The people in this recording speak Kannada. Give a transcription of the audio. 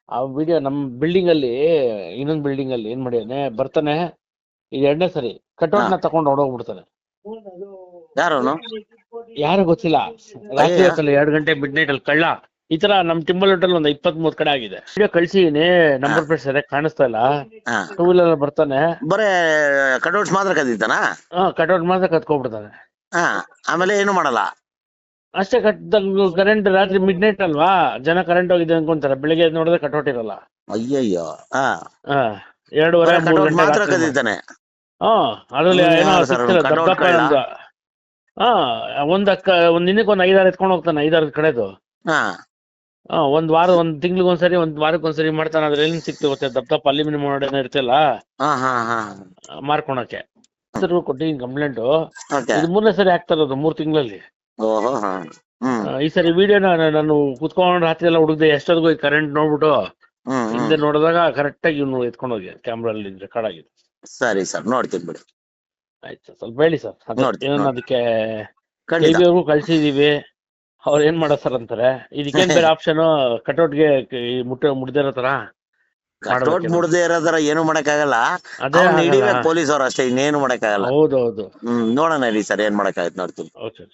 ಆ ವಿಡಿಯೋ ನಮ್ಮ ಬಿಲ್ಡಿಂಗ್ ಅಲ್ಲಿ, ಇನ್ನೊಂದ್ ಬಿಲ್ಡಿಂಗ್ ಅಲ್ಲಿ ಏನ್ ಮಾಡಿದಾನೆ, ಬರ್ತಾನೆ, ಇದು 2ನೇ ಸರಿ ಕಟೌಟ್ ನ ತಗೊಂಡು ಹೊಡೋಗ್ಬಿಡ್ತಾನೆ. ಯಾರವನು? ಯಾರು ಗೊತ್ತಿಲ್ಲ. ರಾತ್ರಿ ಅಯ್ಯಯ್ಯ. ಹೊತ್ತಲ್ಲಿ 2 ಗಂಟೆ ಮಿಡ್ ನೈಟ್ ಅಲ್ಲಿ ಕಳ್ಳ. ಈ ತರ ನಮ್ ಟಿಂಬಲ್ ಹೋಟೆಲ್ ಒಂದು 20-30 ಕಡೆ ಆಗಿದೆ. ವಿಡಿಯೋ ಕಳ್ಸಿದೀನಿ, ನಂಬರ್ ಪ್ಲೇಟ್ ಸರಿಯಾಗಿ ಕಾಣಿಸ್ತಾ ಇಲ್ಲ. ಹಾ. 2 ವೀಲರ್ ಬರ್ತಾನೆ, ಬರೇ ಕಟೌಟ್ಸ್ ಮಾತ್ರ ಕದೀತಾನ? ಕಟೌಟ್ ಮಾತ್ರ ಕತ್ಕೊಂಡ್ಬಿಡ್ತಾನೆ. ಹಾ. ಆಮೇಲೆ ಏನು ಮಾಡಲ್ಲ? ಅಷ್ಟೇ. ಕರೆಂಟ್ ರಾತ್ರಿ ಮಿಡ್ ನೈಟ್ ಅಲ್ವಾ, ಜನ ಕರೆಂಟ್ ಹೋಗಿದೆ ಅನ್ಕೊಂತಾರೆ. ಬೆಳಿಗ್ಗೆ ಎದ್ದು ನೋಡಿದ್ರೆ ಕಟೌಟ್ ಇರಲ್ಲ. ಅಯ್ಯಯ್ಯೋ. ಹಾ. 2:30-3 ಕಟೌಟ್ ಗಂಟೆ ಮಾತ್ರ ರಾತ್ರಿ. ಕದೀತಾನೆ? ಅದ್ರಲ್ಲಿ ಏನೋ ಯಾರು ಸರ್ ಸಿಕ್ತಿಲ್ಲ, ಕಟೌಟ್ ದಪ್ಪ ಕಳ್ಳ? ಅಂತ. ಒಂದ್ ದಿನಕ್ಕೆ 5-6 ಎತ್ಕೊಂಡು ಹೋಗ್ತಾನೆ, 5-6 ಕಡೆದು. ಹಾ. ಒಂದ್ ತಿಂಗ್ಳಿಗೊಂದ್ಸರಿ, ಒಂದ್ ವಾರಕ್ಕೊಂದ್ಸರಿ ಮಾಡ್ತಾನೆ. ಅದ್ರ ಎಲ್ಲಿ ಸಿಕ್ತಿ ಗೊತ್ತೆ, ದಪ್ಪ ಅಲ್ಯೂಮಿನಿಯಂ ಏನೋ ಇರ್ತಿಲ್ಲ ಹಾ ಹಾ ಹಾ. ಮಾರ್ಕೊಳಕ್ಕೆ. ಕೊಟ್ಟಿದ್ದೀನಿ ಕಂಪ್ಲೇಂಟ್. ಓಕೆ. ಇದು 3ನೇ ಸರಿ ಆಗ್ತಾ ಇರೋದು 3 ತಿಂಗಳಲ್ಲಿ. ಓಹೋ. ಹಾ. ಹ್ಮ್ ಈ ಸರಿ ವಿಡಿಯೋನ ನಾನು ಕುತ್ಕೊಂಡು ರಾತ್ರಿ ಎಲ್ಲ ಹುಡುಕ್ದೆ, ಎಷ್ಟೊತ್ತಿಗೂ ಕರೆಂಟ್ ನೋಡ್ಬಿಟ್ಟು ಹ್ಮ್ ಹಿಂದೆ ನೋಡಿದಾಗ ಕರೆಕ್ಟ್ ಆಗಿ ಇವ್ನು ಎತ್ಕೊಂಡು ಹೋಗಿ ಕ್ಯಾಮ್ರಲ್ಲಿ ರೆಕಾರ್ಡ್ ಆಗಿದೆ. ಸರಿ ಸರ್, ನೋಡ್ತೀನಿ ಬಿಡಿ. ಆಯ್ತು, ಸ್ವಲ್ಪ ಹೇಳಿ ಸರ್. ನೋಡ್ತೀನಿ, ಏನನ್ನ ನೋಡ್ತೀನಿ. ಅದಕ್ಕೆ ಖಂಡಿತ. KBವ್ರಿಗೂ ಕಳ್ಸಿದೀವಿ, ಅವ್ರು ಏನ್ ಮಾಡೋ ಸರ್ ಅಂತಾರೆ. ಇದಕ್ಕೇನ್ ಬೇರೆ ಆಪ್ಷನ್? ಕಟೌಟ್ಗೆ ಮುಡ್ದೇ ಇರೋ ತರ ಕಟೌಟ್ ಮುಡ್ದೇ ಇರೋದರ ಏನು ಮಾಡಕ್ಕಾಗಲ್ಲ. ಅದೇ ಅವ್ನು ಆಗಲ್ಲ. ಹಿಡಿಬೇಕು ಪೊಲೀಸ್ ಅವ್ರು, ಅಷ್ಟೇ, ಇನ್ನೇನು ಮಾಡಕ್ಕಾಗಲ್ಲ. ಹೌದೌದು. ನೋಡೋಣ ಹೇಳಿ ಸರ್, ಏನ್ ಮಾಡಕ್ಕಾಗತ್ತೆ ನೋಡ್ತೀನಿ. ಓಕೆ.